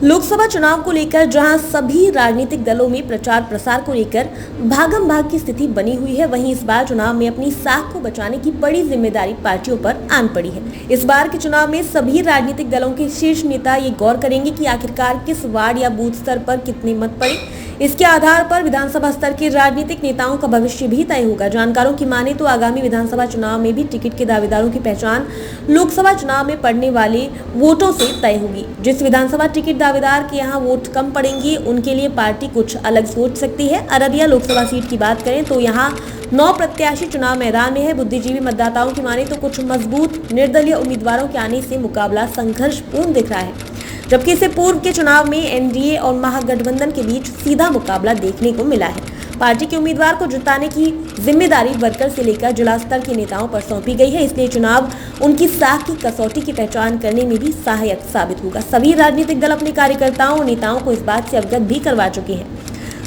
लोकसभा चुनाव को लेकर जहां सभी राजनीतिक दलों में प्रचार प्रसार को लेकर भागम भाग की स्थिति बनी हुई है, वहीं इस बार चुनाव में अपनी साख को बचाने की बड़ी जिम्मेदारी पार्टियों पर आन पड़ी है। इस बार के चुनाव में सभी राजनीतिक दलों के शीर्ष नेता ये गौर करेंगे कि आखिरकार किस वार्ड या बूथ स्तर पर कितने मत पड़े। इसके आधार पर विधानसभा स्तर के राजनीतिक नेताओं का भविष्य भी तय होगा। जानकारों की माने तो आगामी विधानसभा चुनाव में भी टिकट के दावेदारों की पहचान लोकसभा चुनाव में पड़ने वाले वोटों से तय होगी। जिस विधानसभा टिकट दावेदार के यहाँ वोट कम पड़ेंगे, उनके लिए पार्टी कुछ अलग सोच सकती है। अररिया लोकसभा सीट की बात करें तो यहाँ 9 प्रत्याशी चुनाव मैदान में है। बुद्धिजीवी मतदाताओं की माने तो कुछ मजबूत निर्दलीय उम्मीदवारों के आने से मुकाबला संघर्षपूर्ण दिख रहा है, जबकि इससे पूर्व के चुनाव में एनडीए और महागठबंधन के बीच सीधा मुकाबला देखने को मिला है। पार्टी के उम्मीदवार को जिताने की जिम्मेदारी वर्कर से लेकर जिला स्तर के नेताओं पर सौंपी गई है, इसलिए चुनाव उनकी साख की कसौटी की पहचान करने में भी सहायक साबित होगा। सभी राजनीतिक दल अपने कार्यकर्ताओं और नेताओं को इस बात से अवगत भी करवा चुके हैं।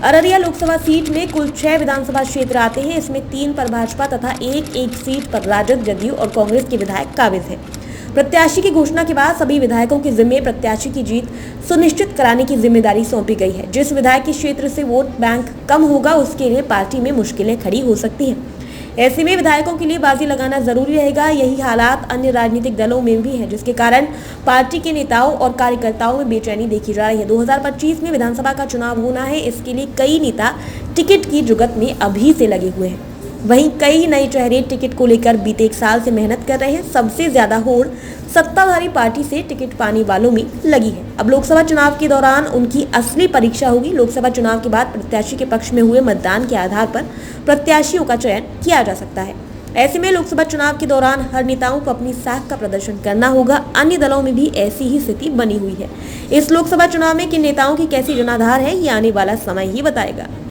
अररिया लोकसभा सीट में कुल 6 विधानसभा क्षेत्र आते हैं। इसमें 3 पर भाजपा तथा एक सीट पर राजद, जदयू और कांग्रेस के विधायक काबिज है। प्रत्याशी की घोषणा के बाद सभी विधायकों के जिम्मे प्रत्याशी की जीत सुनिश्चित कराने की जिम्मेदारी सौंपी गई है। जिस विधायक के क्षेत्र से वोट बैंक कम होगा, उसके लिए पार्टी में मुश्किलें खड़ी हो सकती हैं। ऐसे में विधायकों के लिए बाजी लगाना जरूरी रहेगा। यही हालात अन्य राजनीतिक दलों में भी है, जिसके कारण पार्टी के नेताओं और कार्यकर्ताओं में बेचैनी देखी जा रही है। 2025 में विधानसभा का चुनाव होना है, इसके लिए कई नेता टिकट की जुगत में अभी से लगे हुए हैं। वहीं कई नए चेहरे टिकट को लेकर बीते 1 साल से मेहनत कर रहे हैं। सबसे ज्यादा होड़ सत्ताधारी पार्टी से टिकट पाने वालों में लगी है। अब लोकसभा चुनाव के दौरान उनकी असली परीक्षा होगी। लोकसभा चुनाव के बाद प्रत्याशी के पक्ष में हुए मतदान के आधार पर प्रत्याशियों का चयन किया जा सकता है। ऐसे में लोकसभा चुनाव के दौरान हर नेताओं को अपनी साख का प्रदर्शन करना होगा। अन्य दलों में भी ऐसी ही स्थिति बनी हुई है। इस लोकसभा चुनाव में किन नेताओं की कैसी जनाधार है, ये आने वाला समय ही बताएगा।